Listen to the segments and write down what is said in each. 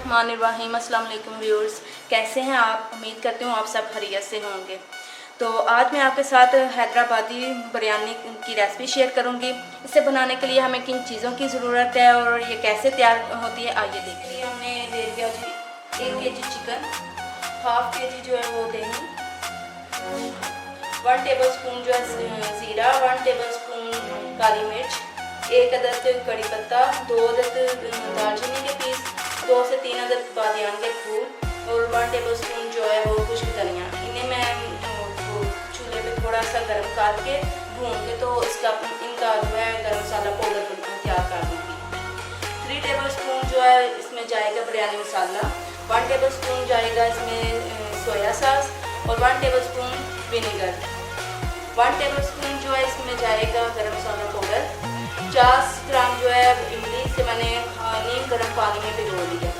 बिस्मिल्लाहिर्रहमानिर्रहीम। अस्सलाम वालेकुम व्यूअर्स, कैसे हैं आप? उम्मीद करती हूँ आप सब खैरियत से होंगे। तो आज मैं आपके साथ हैदराबादी बिरयानी की रेसिपी शेयर करूँगी। इसे बनाने के लिए हमें किन चीज़ों की ज़रूरत है और ये कैसे तैयार होती है, आइए देखिए। हमने ले लिया जी 1 kg चिकन, हाफ kg जो है वो दही, 1 टेबलस्पून जो है ज़ीरा, 1 टेबलस्पून काली मिर्च, 1 अदद कड़ी पत्ता, 2 अदद दालचीनी के पीस, 2 से 3 अदद बादियान के फूल और 1 टेबलस्पून जो है वो खुश्क धनिया। इन्हें मैं चूल्हे पे थोड़ा सा गर्म करके भून के तो इनका जो है गर्म मसाला पाउडर तैयार कर दूँगी। 3 टेबलस्पून जो है इसमें जाएगा बिरयानी मसाला, 1 टेबलस्पून जाएगा इसमें सोया सॉस और 1 टेबलस्पून विनेगर, 1 टेबलस्पून जो है इसमें जाएगा गर्म मसाला पाउडर, 50 ग्राम जो है इमली से मैंने नीम गर्म पानी में भिगो लिया,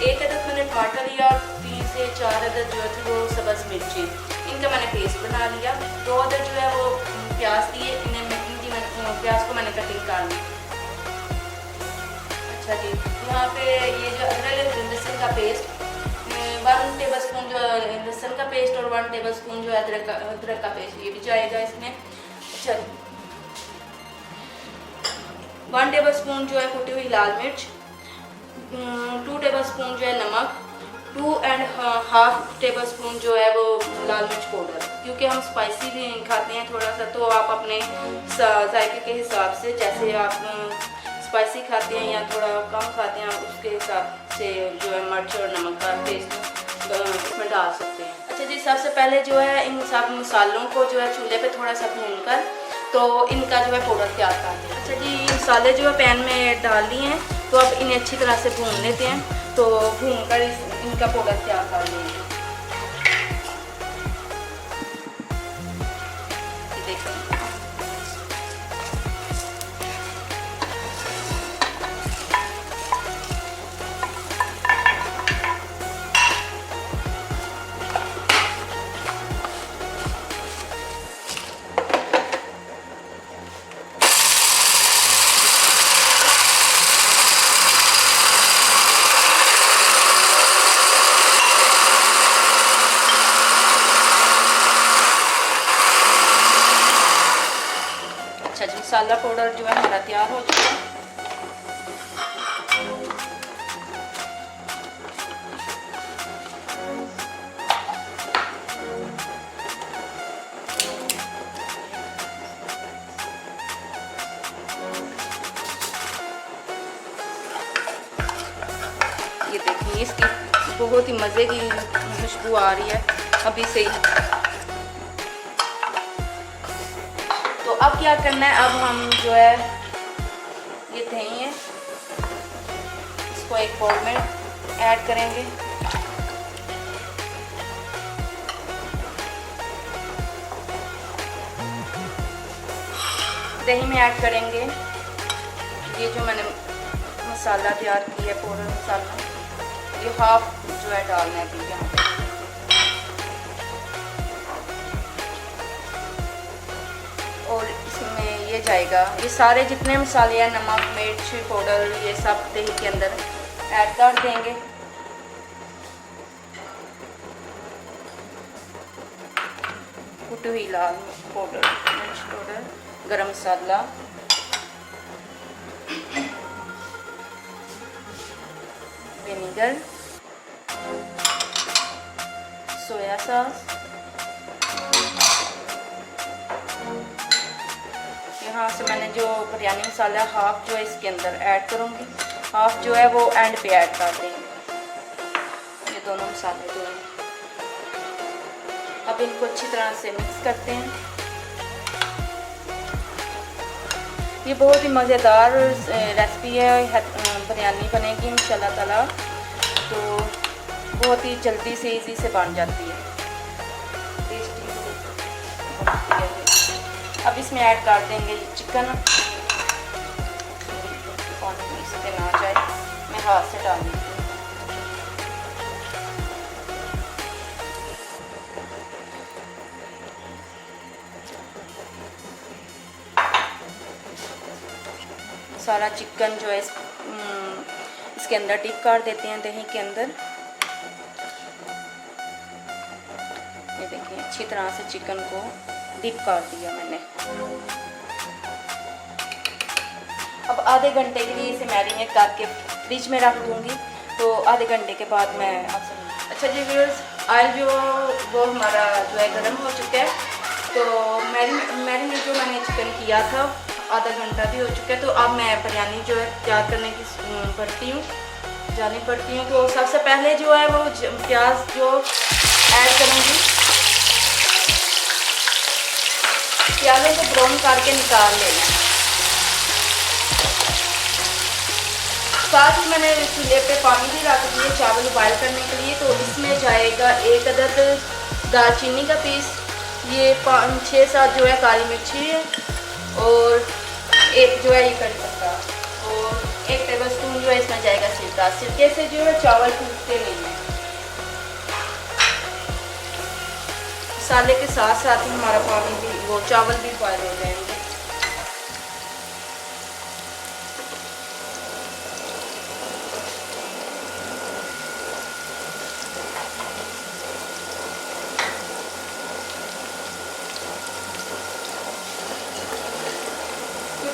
1 अदद मैंने टमाटर लिया और 3 से 4 अदद जो थी वो सब्ज़ मिर्ची, इनका मैंने पेस्ट बना लिया। 2 अदद जो है वो प्याज दिए, प्याज को मैंने कटिंग कर ली। अच्छा जी, यहाँ पे ये जो अदरक लहसुन का पेस्ट, 1 टेबलस्पून जो लहसुन का पेस्ट और 1 टेबलस्पून जो अदरक का पेस्ट ये भी जाएगा इसमें। अच्छा, 1 टेबलस्पून जो है कुटी हुई लाल मिर्च, 2 टेबलस्पून जो है नमक, 2.5 टेबलस्पून जो है वो लाल मिर्च पाउडर। क्योंकि हम स्पाइसी भी खाते हैं थोड़ा सा, तो आप अपने जायके के हिसाब से, जैसे आप स्पाइसी खाते हैं या थोड़ा कम खाते हैं, उसके हिसाब से जो है मिर्च और नमक का टेस्ट इसमें डाल सकते हैं। अच्छा जी, सबसे पहले जो है इन सब मसालों को जो है चूल्हे पे थोड़ा सा भून कर तो इनका जो है पाउडर तैयार करते हैं। अच्छा जी, मसाले जो है पैन में डाल दिए हैं, तो अब इन्हें अच्छी तरह से भून लेते हैं। तो भून कर इनका पाउडर तैयार कर लेंगे। देखिए अच्छा जी, मसाला पाउडर जो है हमारा तैयार हो चुका है। ये देखिए, इसकी बहुत ही मज़े की खुशबू आ रही है अभी से ही। तो अब क्या करना है, अब हम जो है ये दही है इसको एक बाउल में ऐड करेंगे। दही में ऐड करेंगे ये जो मैंने मसाला तैयार किया है, पाउडर मसाला, ये हाफ जो है डालना है अभी यहाँ पे। और इसमें ये जाएगा, ये सारे जितने मसाले हैं, नमक, मिर्च पाउडर, ये सब दही के अंदर ऐड कर देंगे। कुटी हुई लाल पाउडर, मिर्च पाउडर, गरम मसाला, विनेगर, सोया सॉस, यहाँ से मैंने जो बिरयानी मसाला हाफ जो है इसके अंदर ऐड करूँगी, हाफ जो है वो एंड पे ऐड कर देंगे। ये दोनों मसाले जो हैं, अब इनको अच्छी तरह से मिक्स करते हैं। ये बहुत ही मज़ेदार रेसिपी है, बिरयानी बनेगी इंशाल्लाह ताला, तो बहुत ही जल्दी से इजी से बन जाती है, टेस्टी बनती है। अब इसमें ऐड कर देंगे चिकन, पानी इससे ना जाए, मैं हाथ से डाल देती हूँ। सारा चिकन जो है इसके अंदर डिप कर देते हैं दही के अंदर। ये देखिए अच्छी तरह से चिकन को डिप कर दिया मैंने। अब आधे घंटे के लिए इसे मैरिनेट करके फ्रिज में रख दूँगी। तो आधे घंटे के बाद मैं आपसे। अच्छा जी व्यूअर्स, ऑयल जो वो हमारा जो है गर्म हो चुका है। तो मैरिनेट जो मैंने चिकन किया था आधा घंटा भी हो चुका है। तो अब मैं बिरयानी जो है तैयार करने की जानी पड़ती हूँ। तो सबसे पहले जो है वो प्याज जो ऐड करूँगी। प्याज़ों को ब्राउन करके निकाल लेना है। साथ ही मैंने चूल्हे पे पानी भी रख दिए चावल बॉयल करने के लिए। तो इसमें जाएगा 1 अदद दालचीनी का पीस, ये 5-6-7 जो है काली मिर्ची है, और एक जो है ये कड़ी पत्ता, और 1 टेबलस्पून जो है इसमें जाएगा सिरका। सिरके से जो है चावल टूटते नहीं हैं। मसाले के साथ साथ ही हमारा पानी भी वो चावल भी बॉयल हो जाएंगे।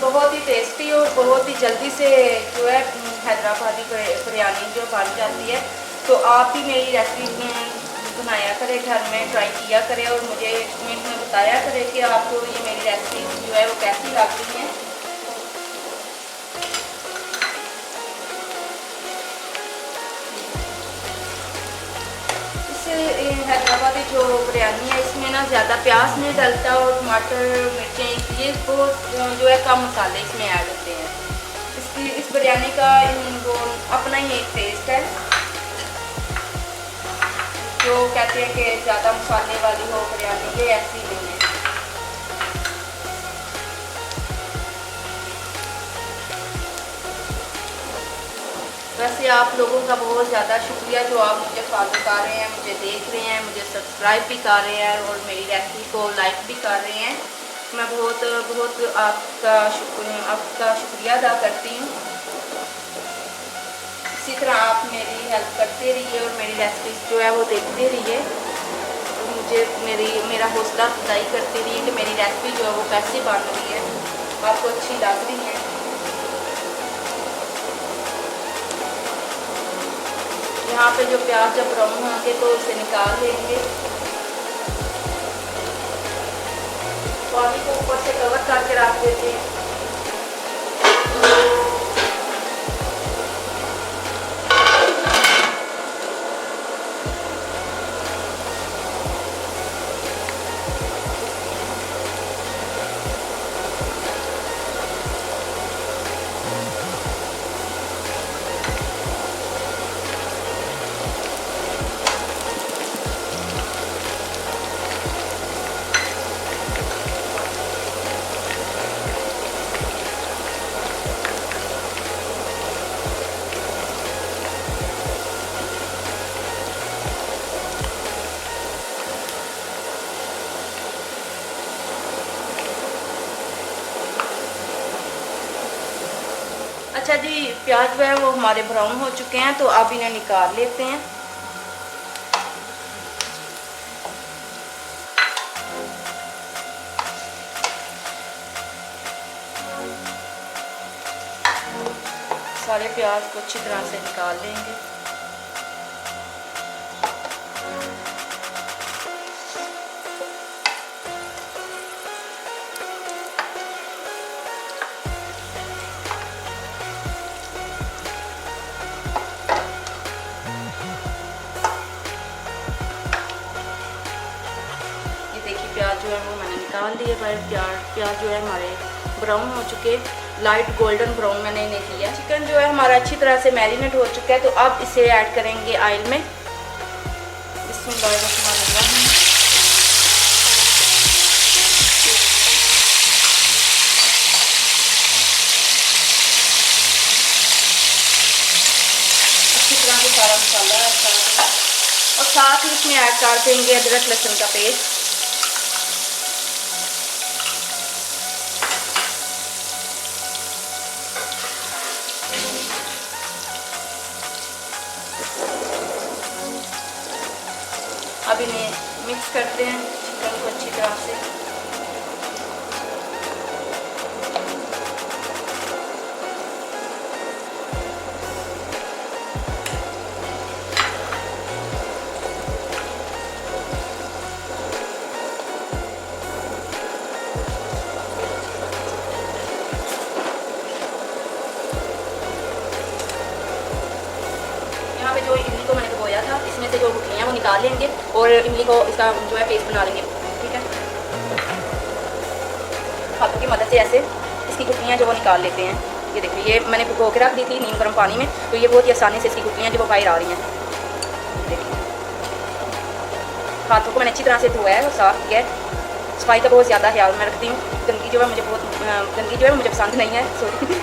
बहुत ही टेस्टी और बहुत ही जल्दी से जो है हैदराबादी बिरयानी जो बन जाती है। तो आप भी मेरी रेसिपी बनाया करें, घर में ट्राई किया करें, और मुझे कमेंट में बताया करें कि आपको ये मेरी रेसिपी जो है वो कैसी लगती है। हैदराबादी जो बिरयानी है इसमें ना ज़्यादा प्याज नहीं डलता, और टमाटर मिर्चें ये बहुत जो है कम मसाले इसमें ऐड होते हैं। इस बिरयानी का वो अपना ही एक टेस्ट है। जो कहते हैं कि ज़्यादा मसाले वाली हो बिरयानी, ये ऐसी नहीं है। वैसे आप लोगों का बहुत ज़्यादा शुक्रिया जो आप मुझे फॉलो कर रहे हैं, मुझे देख रहे हैं, मुझे सब्सक्राइब भी कर रहे हैं, और मेरी रेसिपी को लाइक भी कर रहे हैं। मैं बहुत आपका शुक्रिया अदा करती हूँ। इसी तरह आप मेरी हेल्प करते रहिए और मेरी रेसिपी जो है वो देखते रहिए, और मुझे मेरा हौसला अफजाई करते रहिए कि मेरी रेसिपी जो है वो कैसी बन रही है, आपको अच्छी लग रही है। यहाँ पे जो प्याज जब ब्राउन होंगे तो इसे निकाल लेंगे। पानी को ऊपर से कवर करके रख देते हैं। अच्छा जी, प्याज जो है वो हमारे ब्राउन हो चुके हैं। तो अब इन्हें निकाल लेते हैं। सारे प्याज को अच्छी तरह से निकाल लेंगे। प्याज जो है वो मैंने निकाल दिए। पर प्याज जो है हमारे ब्राउन हो चुके, लाइट गोल्डन ब्राउन मैंने इन्हें किया। चिकन जो है हमारा अच्छी तरह से मैरिनेट हो चुका है। तो अब इसे ऐड करेंगे ऑयल में। बिस्मिल्लाहिर्रहमानिर्रहीम। अच्छी तरह से सारा मसाला ऐड कर देंगे, और साथ ही इसमें ऐड कर देंगे अदरक लहसुन का पेस्ट। मिक्स करते हैं चिकन को अच्छी तरह से। यहाँ पे जो इमली को मैंने भिगोया था इसमें से जो गुठलियाँ वो निकाल लेंगे और इमली को इसका जो है पेस्ट बना लेंगे। ठीक है, हाथों की मदद से ऐसे इसकी गुठलियाँ जो वो निकाल लेते हैं। ये देखिए, ये मैंने भिगो के रख दी थी नीम गर्म पानी में, तो ये बहुत ही आसानी से इसकी गुठलियाँ जो वो बाहर आ रही हैं। देखिए, हाथों को मैंने अच्छी तरह से धोया है और साफ़ किया है। सफाई का बहुत ज़्यादा ख्याल मैं रखती हूँ। गंदगी जो है मुझे पसंद नहीं है, सॉरी।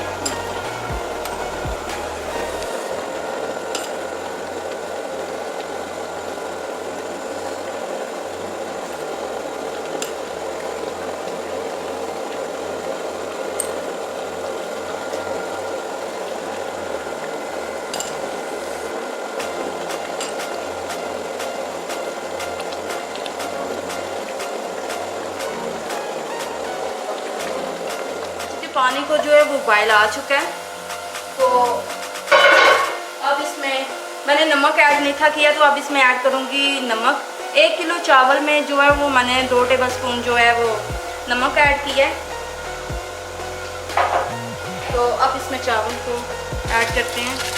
पानी को जो है वो बॉयल आ चुका है, तो अब इसमें मैंने नमक ऐड नहीं था किया, तो अब इसमें ऐड करूँगी नमक। 1 किलो चावल में जो है वो मैंने 2 टेबलस्पून जो है वो नमक ऐड किया है। तो अब इसमें चावल को ऐड करते हैं।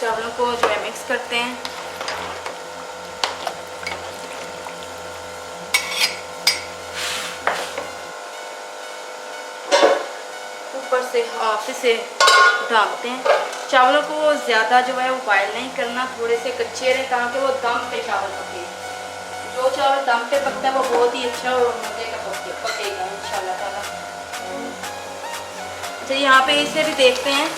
चावलों को जो है मिक्स करते हैं। ऊपर से हाथ से ढाँकते हैं। चावलों को ज़्यादा जो है वो बॉयल नहीं करना, थोड़े से कच्चे रहे ताकि वो दम पे चावल पके। जो चावल दम पे पकता है वो बहुत ही अच्छा और मज़े का पकेगा इंशाल्लाह ताला। अच्छा, यहाँ पे इसे भी देखते हैं।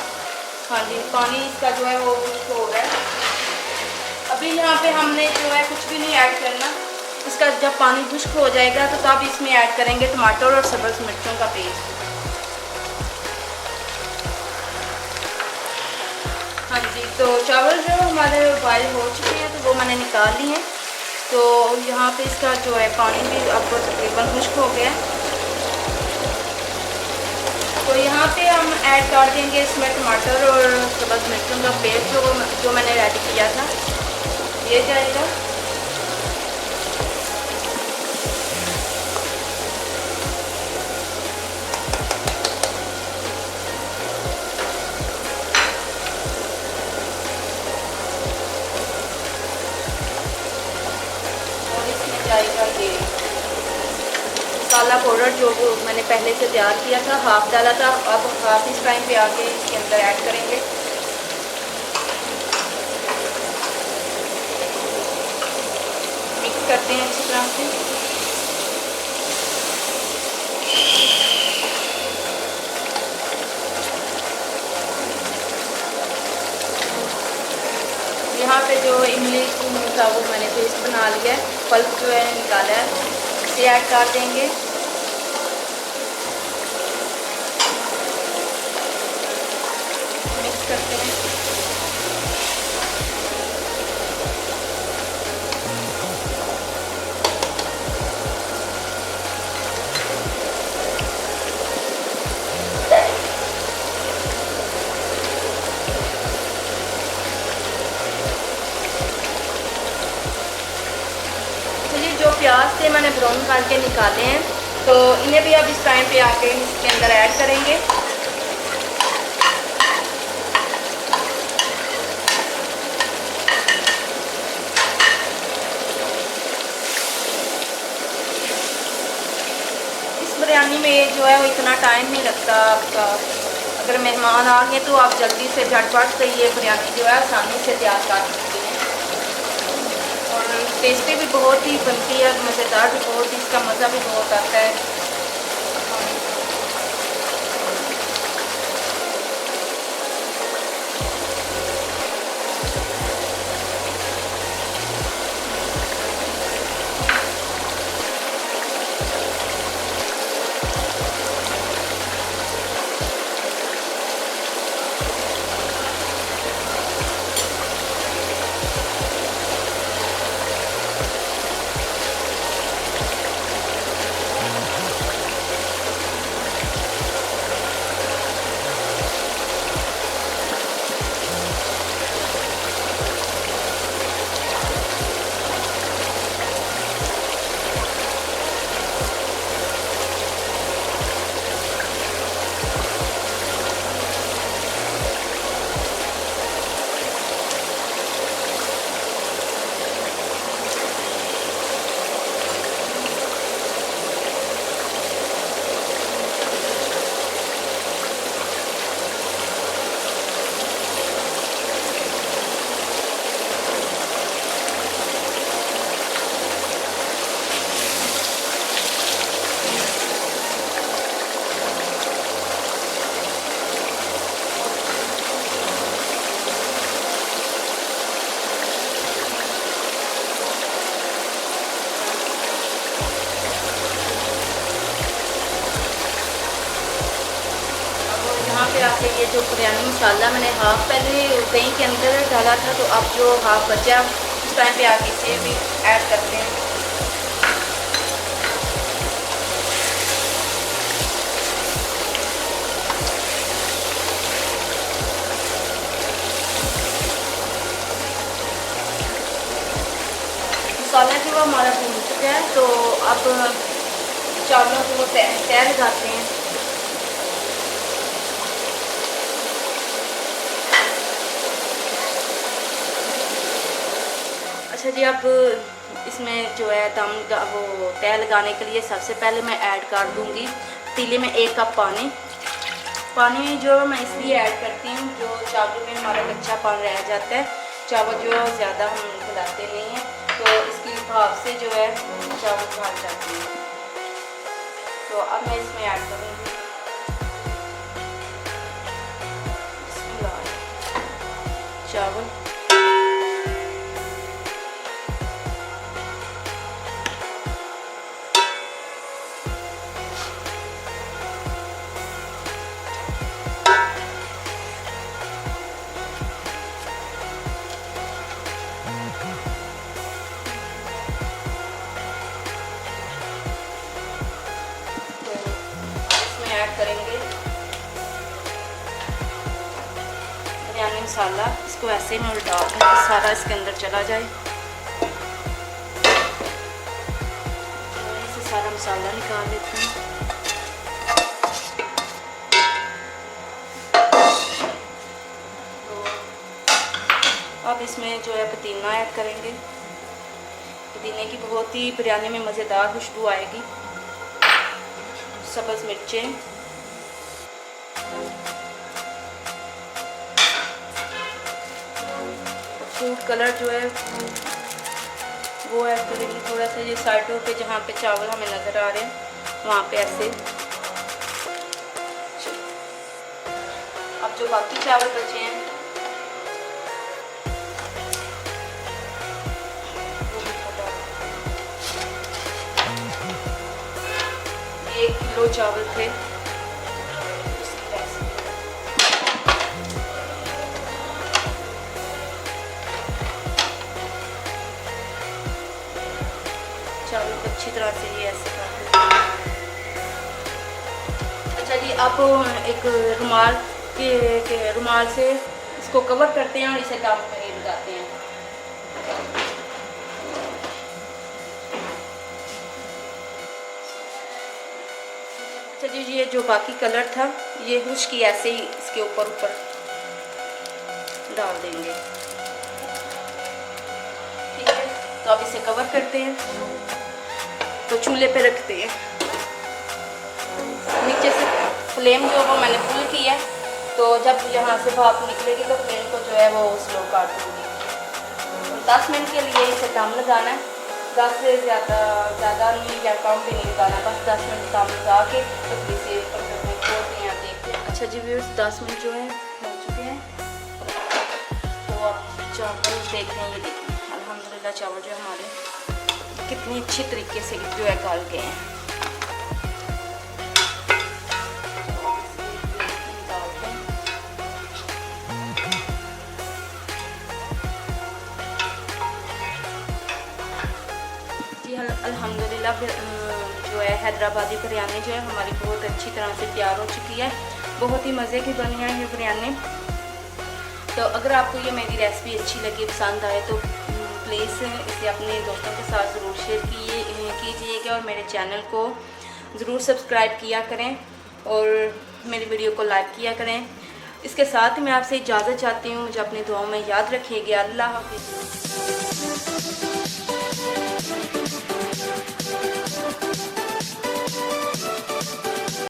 हाँ जी, पानी इसका जो है वो खुश्क हो रहा है। अभी यहाँ पे हमने जो है कुछ भी नहीं ऐड करना। इसका जब पानी खुश्क हो जाएगा तो तब इसमें ऐड करेंगे टमाटर और सब्ज़ मिर्चों का पेस्ट। हाँ जी, तो चावल जो हमारे बॉयल हो चुके हैं तो वो मैंने निकाल लिए हैं। तो यहाँ पे इसका जो है पानी भी अब तकरीबन खुश्क हो गया है। तो यहाँ पे हम ऐड कर देंगे इसमें टमाटर और सब्ज़ मिर्चों का पेस्ट जो मैंने रेडी किया था, ये जाएगा। और इसमें जाएगा ये मसाला पाउडर जो वो मैंने पहले से तैयार किया था, हाफ डाला था। अब हाफ इस टाइम पे आके इसके अंदर ऐड करेंगे। मिक्स करते हैं अच्छी तरह से। यहाँ पे जो इमली का वो मैंने पेस्ट बना लिया है, पल्प जो है निकाला है, इसे ऐड कर देंगे। मिक्स करते हैं। चलिए, जो प्याज थे मैंने ब्राउन करके निकाले हैं, तो इन्हें भी अब इस टाइम पे आके इसके अंदर ऐड करेंगे। इस बिरयानी में जो है वो इतना टाइम नहीं लगता आपका। अगर मेहमान आ गए तो आप जल्दी से झटपट से ये बिरयानी जो है आसानी से तैयार कर सकते हैं। और टेस्टी भी बहुत ही बनती है, मज़ेदार भी बहुत ही, इसका मज़ा भी बहुत आता है। आपसे ये जो बिरयानी मसाला मैंने हाफ़ पहले दही के अंदर डाला था, तो अब जो हाफ़ बचा उस टाइम पे आगे इसे भी ऐड करते हैं। मसाला जो हमारा भून चुका है, तो अब चावलों को वो तय लगाते हैं। अच्छा जी, अब इसमें जो है दम वो तय लगाने के लिए सबसे पहले मैं ऐड कर दूंगी पतीले में 1 कप पानी। पानी जो मैं इसलिए ऐड करती हूँ, जो चावलों में हमारा कच्चा पानी रह जाता है, चावल जो ज़्यादा हम गलाते नहीं हैं, तो इसकी भाप से जो है चावल भाग जाते हैं। तो अब मैं इसमें ऐड करूँगी चावल। ऐड करेंगे बिरयानी मसाला, इसको ऐसे में उल्टा कर सारा इसके अंदर चला जाए। इसे सारा मसाला निकाल लेते हैं। तो अब इसमें जो है पुदीना ऐड करेंगे। पुदीने की बहुत ही बिरयानी में मज़ेदार खुशबू आएगी। सब्ज़ मिर्चें, फूड कलर जो है वो ऐड करेंगे थोड़ा सा। ये साइडों पे जहाँ पे चावल हमें नज़र आ रहे हैं वहाँ पे ऐसे। अब जो बाकी चावल बचे हैं वो भी डाल। 1 किलो चावल थे। चावल को अच्छी तरह से ये ऐसे कर दें। अच्छा जी, अब एक रुमाल से इसको कवर करते हैं और इसे दम पे लगाते हैं। अच्छा जी, ये जो बाकी कलर था ये खुश्की ऐसे ही इसके ऊपर डाल देंगे। ठीक है, तो अब इसे कवर करते हैं, तो चूल्हे पे रखते हैं। नीचे से फ्लेम जो वो मैंने फुल की है, तो जब यहाँ से भाप निकलेगी तो फ्लेम को जो है वो स्लो कर दूँगी। 10 मिनट के लिए इसे दम लगाना है। 10 से ज़्यादा नहीं या कम भी नहीं लगाना, बस 10 मिनट दम लगा के तो फिर इसे खोलते हैं, देखते हैं। अच्छा जी व्यूअर्स, 10 मिनट जो है हो चुके हैं। तो अब चावल देख रहे हैं, ये देखिए अल्हम्दुलिल्लाह चावल जो हमारे कितनी अच्छी तरीके से जो है गल गए हैं। जी अल्हम्दुलिल्लाह जो है हैदराबादी बिरयानी जो है हमारी बहुत अच्छी तरह से तैयार हो चुकी है। बहुत ही मज़े की बनी है ये बिरयानी। तो अगर आपको ये मेरी रेसिपी अच्छी लगी, पसंद आए, तो प्लीज़ इसे अपने दोस्तों के साथ ज़रूर शेयर कीजिएगा और मेरे चैनल को ज़रूर सब्सक्राइब किया करें और मेरी वीडियो को लाइक किया करें। इसके साथ ही मैं आपसे इजाज़त चाहती हूँ। मुझे अपनी दुआओं में याद रखिएगा। अल्लाह हाफ़िज़।